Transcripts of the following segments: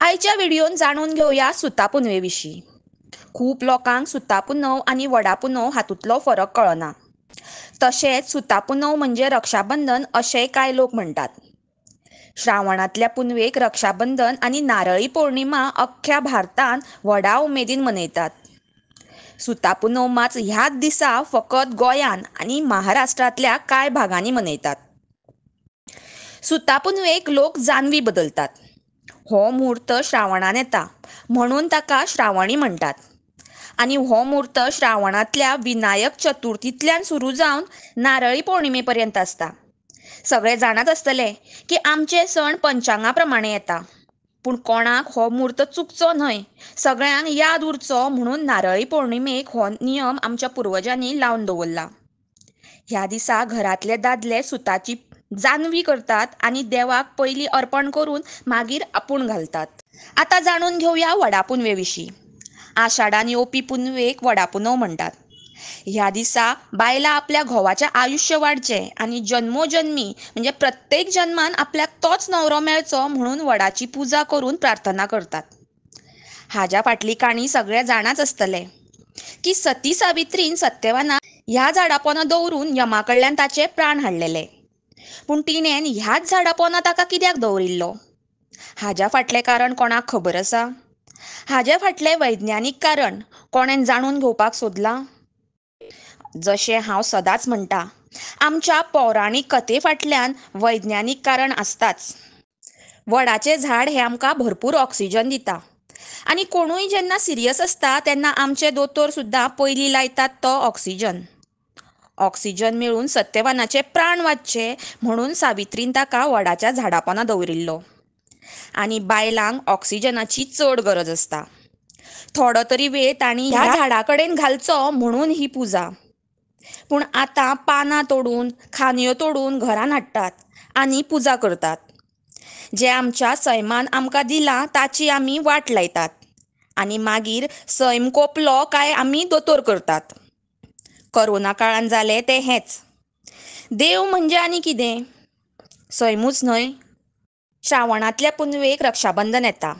आयच्या व्हिडिओन जाणून घेऊया सुता पुनवेविषयी। खूप लोकांक सुता पुनव आणि वडा पुनव हातूंतलो फरक कळना। तशेंच सुता पुनव म्हणजे रक्षाबंधन अशेंय कांय लोक म्हणटात। श्रावणांतल्या पुनवेक रक्षाबंधन आणि नारळी पौर्णिमा अख्ख्या भारतान व्हडा उमेदीन मनयतात। सुता पुनव मात ह्याच दिसा फकत गोंयान आणि महाराष्ट्रांतल्या कांय भागांनी मनयतात। सुता पुनवेक लोक जानवी बदलतात। हो मुहूर्त श्रावणान येता म्हणून ताका श्रावणी म्हणटात। आणि हो मुहूर्त श्रावणांतल्या विनायक चतुर्थींतल्यान सुरू जावन नारळी पौर्णिमे पर्यंत आसता। सगळे जाणाच आसतले की आमचे सण पंचांगा प्रमाणे येता, पूण कोणाक हो मुहूर्त चुकचो न्हय, सगळ्यांक याद उरचो म्हणून नारळी पौर्णिमेक हो नियम आमच्या पुर्वजांनी लावन दवरला। ह्या दिसा घरातले दादले सुताची जानवी करतात आणि देवाक पयलीं अर्पण करून मागीर आपूण घालतात। आता जाणून घेऊया वडा पुनवेविषयी। आषाढान येवपी पुनवेक वडा पुनव म्हणटात। ह्या दिसा बायलां आपल्या घोवाचें आयुश्य वाडचें आणि जन्मोजन्मी म्हणजे प्रत्येक जन्मान आपल्याक तोच नवरो मेळचो म्हणून वडाची पुजा करून प्रार्थना करतात। हाज्या फाटली काणी सगळे जाणाच आसतले की सती सावित्रीन सत्यवानाक ह्या झाडा पोंदा दवरून यमा कडल्यान ताचे प्राण हाडलेले, पूण तिणेन ह्याच झाडा पोंदा ताका कित्याक दवरिल्लो? हाज्या फाटलें कारण कोणाक खबर आसा? हाजे फाटलें वैज्ञानीक कारण कोणें जाणून घेवपाक सोदलां? जशें हांव सदांच म्हणटा, आमच्या पौराणीक कथे फाटल्यान वैज्ञानीक कारण आसताच। वडाचें झाड हें आमकां भरपूर ऑक्सिजन दिता आनी कोणूय जेन्ना सिरियस आसता तेन्ना आमचे दोतोर सुद्दां पयलीं लायतात तो ऑक्सिजन। ऑक्सिजन मेळून सत्यवानाचे प्राण वाचचे म्हणून सावित्रीन ताका वडाच्या झाडा पोंदा दवरिल्लो। आनी बायलांक ऑक्सिजनाची चड गरज आसता, थोडो तरी वेळ तांणी ह्या झाडा कडेन घालचो म्हणून ही पुजा। पूण आतां पानां तोडून खांदयो तोडून घरान हाडटात आनी पुजा करतात। जें आमच्या सैमान आमकां दिलां ताची आमी वाट लायतात आनी मागीर सैम कोंपलो काय आमी दोतोर करतात। कोरोना काळान जालें तें हेंच। देव म्हणजे आनी कितें? सैमूच न्हय। श्रावणांतल्या पुनवेक रक्षाबंधन येता।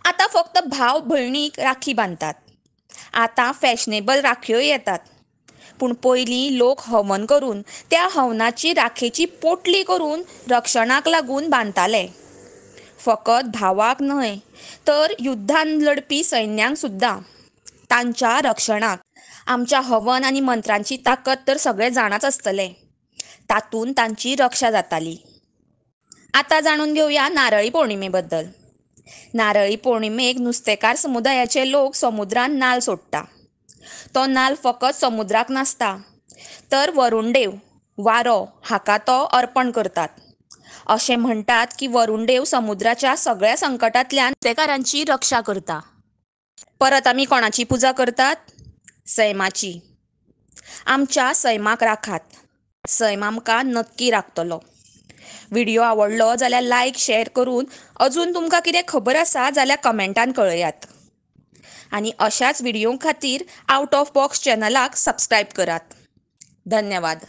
आतां फक्त भाव भयणीक राखी बांदतात। आतां फॅशनेबल राखयोय येतात, पूण पयलीं लोक हवन करून त्या हवनाची राखेची पोटली करून रक्षणाक लागून बांदताले। फकत भावाक न्हय तर युध्दान लडपी सैन्यांक सुद्दां। तांच्या रक्षणाक आमच्या हवन आनी मंत्रांची ताकद तर सगळे जाणाच आसतले। तातूंत तांची रक्षा जाताली। आतां जाणून घेवया नारळी पौर्णिमे बद्दल। नारळी पौर्णिमेक नुस्तेकार समुदायाचे लोक समुद्रान नाल्ल सोडटा। तो नाल्ल फकत समुद्राक नासता तर वरुण देव, वारो हाका तो अर्पण करतात। अशें म्हणटात की वरुण देव समुद्राच्या सगळ्या संकटांतल्यान नुस्तेकारांची रक्षा करता। परत आमी कोणाची पुजा करतात? सैमाची। आमच्या सैमाक राखात, सैम आमकां नक्की राखतलो। व्हिडिओ आवडलो जाल्यार लायक शेअर करून अजून तुमकां कितें खबर आसा जाल्यार कमेंटान कळयात। आनी अशाच व्हिडिओ खातीर आउट ऑफ बॉक्स चॅनलाक सबस्क्रायब करात। धन्यवाद।